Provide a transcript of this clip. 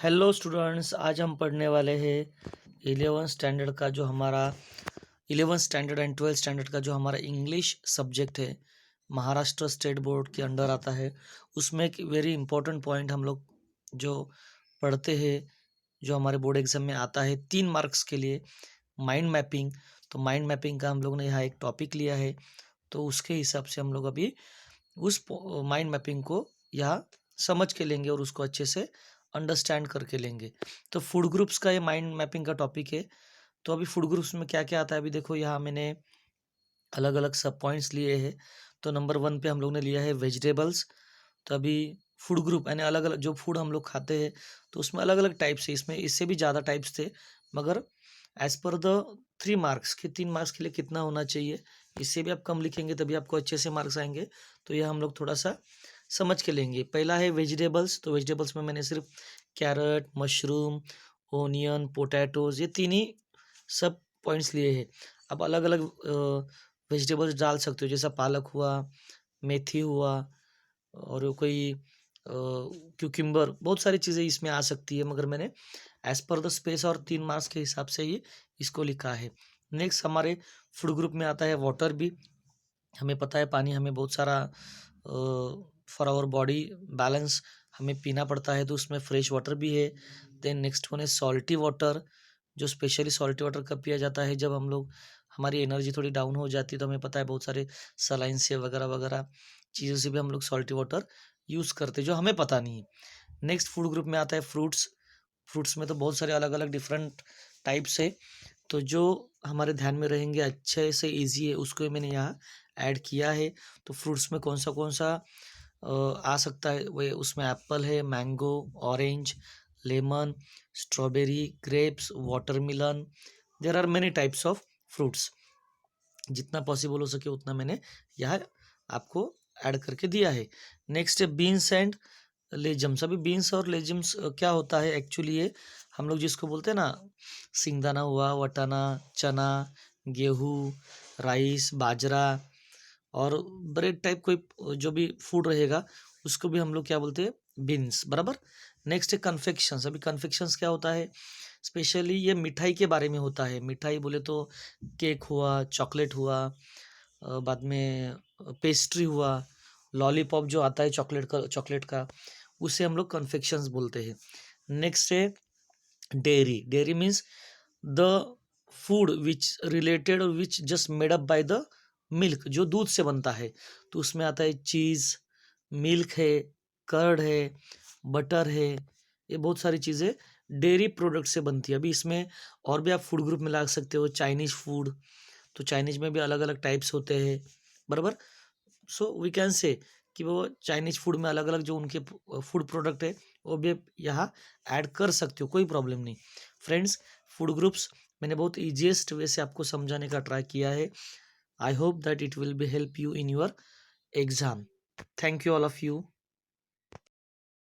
Hello students, आज हम पढ़ने वाले हैं 11th स्टैंडर्ड का जो हमारा 11th standard and 12th standard का जो हमारा इंग्लिश सब्जेक्ट है, महाराष्ट्र स्टेट बोर्ड के अंडर आता है। उसमें एक वेरी इंपॉर्टेंट पॉइंट हम लोग जो पढ़ते हैं, जो हमारे बोर्ड एग्जाम में आता है 3 मार्क्स के लिए, माइंड मैपिंग। तो माइंड मैपिंग का हम लोग ने यहाँ एक टॉपिक लिया है, तो उसके हिसाब से हम लोग अभी उस माइंड मैपिंग को यहाँ समझ के लेंगे और उसको अच्छे से अंडरस्टैंड करके लेंगे। तो फूड ग्रुप्स का ये माइंड मैपिंग का टॉपिक है। तो अभी फूड ग्रुप्स में क्या क्या आता है, अभी देखो यहाँ मैंने अलग अलग सब पॉइंट्स लिए हैं। तो नंबर 1 पे हम लोग ने लिया है वेजिटेबल्स। तो अभी फूड ग्रुप यानी अलग अलग जो फूड हम लोग खाते हैं, तो उसमें अलग अलग टाइप्स है। इसमें इससे भी ज़्यादा टाइप्स थे, मगर एज पर द 3 मार्क्स के 3 मार्क्स के लिए कितना होना चाहिए, इससे भी आप कम लिखेंगे तभी आपको अच्छे से मार्क्स आएंगे। तो यह हम लोग थोड़ा सा समझ के लेंगे। पहला है वेजिटेबल्स। तो वेजिटेबल्स में मैंने सिर्फ कैरेट, मशरूम, ओनियन, पोटैटोज, ये तीन ही सब पॉइंट्स लिए हैं। आप अलग अलग वेजिटेबल्स डाल सकते हो, जैसा पालक हुआ, मेथी हुआ, और कोई क्यूकिम्बर, बहुत सारी चीज़ें इसमें आ सकती है, मगर मैंने एज पर द स्पेस और 3 मार्क्स के हिसाब से ही इसको लिखा है। नेक्स्ट हमारे फूड ग्रुप में आता है वाटर भी। हमें पता है पानी हमें बहुत सारा फॉर आवर बॉडी बैलेंस हमें पीना पड़ता है, तो उसमें फ्रेश वाटर भी है। देन नेक्स्ट वन है सॉल्टी वाटर। जो स्पेशली सॉल्टी वाटर कब पिया जाता है, जब हम लोग हमारी एनर्जी थोड़ी डाउन हो जाती है, तो हमें पता है बहुत सारे सलाइन से वगैरह वगैरह चीज़ों से भी हम लोग सॉल्टी वाटर यूज़ करते हैं, जो हमें पता नहीं है। नेक्स्ट फूड ग्रुप में आता है फ्रूट्स। फ्रूट्स में तो बहुत सारे अलग अलग डिफरेंट टाइप्स है, तो जो हमारे ध्यान में रहेंगे अच्छे से इजी है उसको मैंने यहाँ ऐड किया है। तो फ्रूट्स में कौन सा आ सकता है, वो उसमें एप्पल है, mango, orange, lemon, strawberry, grapes, watermelon. There are many types of fruits. जितना पॉसिबल हो सके उतना मैंने यहाँ आपको ऐड करके दिया है। नेक्स्ट है बीन्स एंड लेजम्स। अभी बीन्स और लेजम्स क्या होता है एक्चुअली, ये हम लोग जिसको बोलते हैं ना, सिंगदाना हुआ, वटाना, चना, गेहूँ, राइस, बाजरा और ब्रेड टाइप कोई जो भी फूड रहेगा, उसको भी हम लोग क्या बोलते हैं, बीन्स, बराबर। नेक्स्ट है कन्फेक्शंस। अभी कन्फेक्शंस क्या होता है, स्पेशली ये मिठाई के बारे में होता है। मिठाई बोले तो केक हुआ, चॉकलेट हुआ, बाद में पेस्ट्री हुआ, लॉलीपॉप जो आता है चॉकलेट का, उसे हम लोग कन्फेक्शंस बोलते हैं। नेक्स्ट है dairy. Dairy means the food which related और which just made up by the milk, जो दूध से बनता है। तो उसमें आता है चीज़, मिल्क है, कर्ड है, बटर है, ये बहुत सारी चीज़ें डेयरी प्रोडक्ट से बनती है। अभी इसमें और भी आप फूड ग्रुप में ला सकते हो, चाइनीज़ फूड। तो चाइनीज़ में भी अलग अलग टाइप्स होते हैं, बराबर। सो वी कैन से कि वो चाइनीज़ फूड में अलग अलग जो उनके फूड प्रोडक्ट है, वो भी आप यहाँ ऐड कर सकते हो, कोई प्रॉब्लम नहीं। फ्रेंड्स, फूड ग्रुप्स मैंने बहुत ईजीएस्ट वे से आपको समझाने का ट्राई किया है। I hope that it will be help you in your exam. Thank you all of you.